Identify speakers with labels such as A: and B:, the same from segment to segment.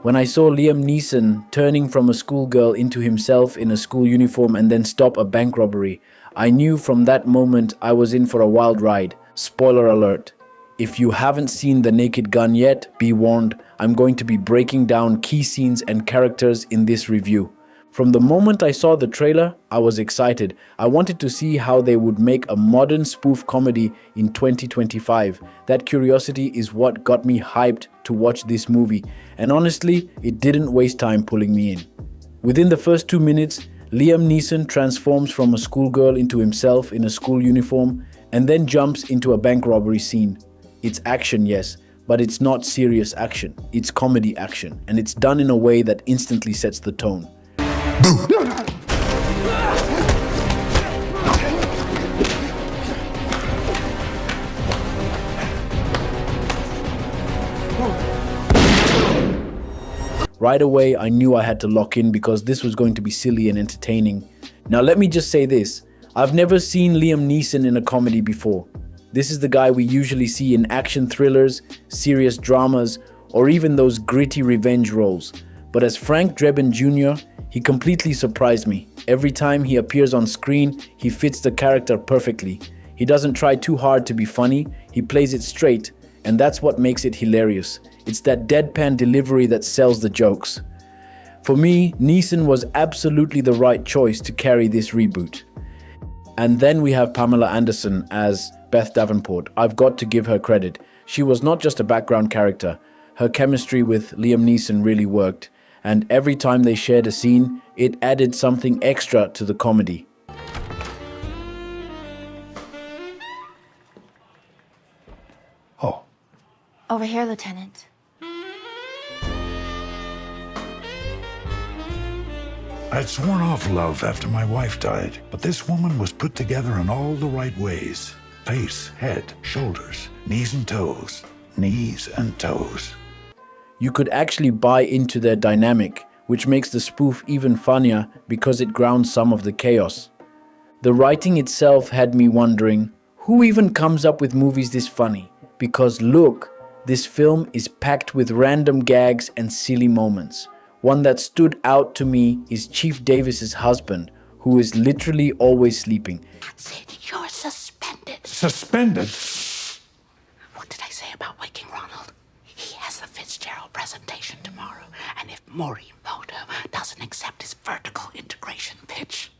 A: When I saw Liam Neeson turning from a schoolgirl into himself in a school uniform and then stop a bank robbery, I knew from that moment I was in for a wild ride. Spoiler alert. If you haven't seen The Naked Gun yet, be warned, I'm going to be breaking down key scenes and characters in this review. From the moment I saw the trailer, I was excited. I wanted to see how they would make a modern spoof comedy in 2025. That curiosity is what got me hyped to watch this movie, and honestly, it didn't waste time pulling me in. Within the first 2 minutes, Liam Neeson transforms from a schoolgirl into himself in a school uniform and then jumps into a bank robbery scene. It's action, yes, but it's not serious action. It's comedy action, and it's done in a way that instantly sets the tone. Right away, I knew I had to lock in because this was going to be silly and entertaining. Now let me just say this, I've never seen Liam Neeson in a comedy before. This is the guy we usually see in action thrillers, serious dramas, or even those gritty revenge roles. But as Frank Drebin Jr., he completely surprised me. Every time he appears on screen, he fits the character perfectly. He doesn't try too hard to be funny, he plays it straight, and that's what makes it hilarious. It's that deadpan delivery that sells the jokes. For me, Neeson was absolutely the right choice to carry this reboot. And then we have Pamela Anderson as Beth Davenport. I've got to give her credit. She was not just a background character. Her chemistry with Liam Neeson really worked. And every time they shared a scene, it added something extra to the comedy.
B: Oh.
C: Over here, Lieutenant.
B: I'd sworn off love after my wife died, but this woman was put together in all the right ways. Face, head, shoulders, knees and toes, knees and toes.
A: You could actually buy into their dynamic, which makes the spoof even funnier because it grounds some of the chaos. The writing itself had me wondering, who even comes up with movies this funny? Because look, this film is packed with random gags and silly moments. One that stood out to me is Chief Davis's husband, who is literally always sleeping.
D: That's it, you're suspended.
B: Suspended?
D: What did I say about waking Ronald? He has the Fitzgerald presentation tomorrow, and if Morimoto doesn't accept his vertical integration pitch,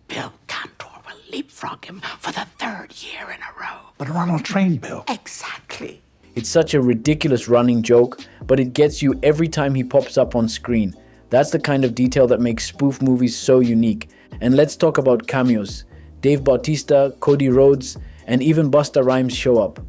D: Bill Cantor will leapfrog him for the 3rd year in a row.
B: But Ronald trained Bill.
D: Exactly.
A: It's such a ridiculous running joke, but it gets you every time he pops up on screen. That's the kind of detail that makes spoof movies so unique. And let's talk about cameos. Dave Bautista, Cody Rhodes, and even Busta Rhymes show up.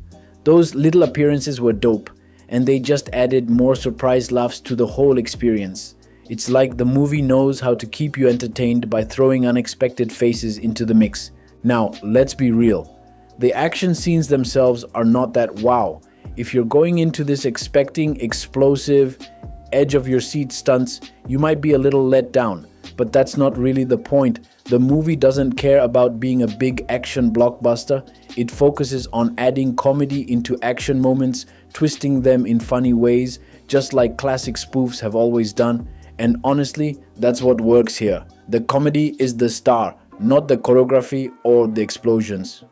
A: Those little appearances were dope, and they just added more surprise laughs to the whole experience. It's like the movie knows how to keep you entertained by throwing unexpected faces into the mix. Now, let's be real. The action scenes themselves are not that wow. If you're going into this expecting explosive, edge-of-your-seat stunts, you might be a little let down. But that's not really the point. The movie doesn't care about being a big action blockbuster. It focuses on adding comedy into action moments, twisting them in funny ways, just like classic spoofs have always done. And honestly, that's what works here. The comedy is the star, not the choreography or the explosions.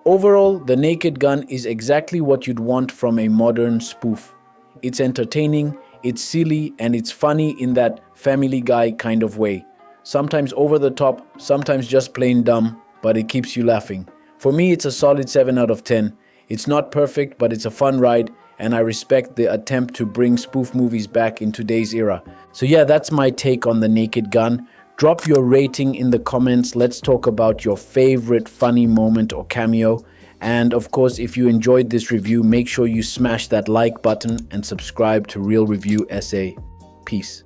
A: Overall, The Naked Gun is exactly what you'd want from a modern spoof. It's entertaining, it's silly, and it's funny in that Family Guy kind of way. Sometimes over the top, sometimes just plain dumb, but it keeps you laughing. For me, it's a solid 7 out of 10. It's not perfect, but it's a fun ride, and I respect the attempt to bring spoof movies back in today's era. So yeah, that's my take on The Naked Gun. Drop your rating in the comments. Let's talk about your favorite funny moment or cameo. And of course, if you enjoyed this review, make sure you smash that like button and subscribe to Real Review SA. Peace.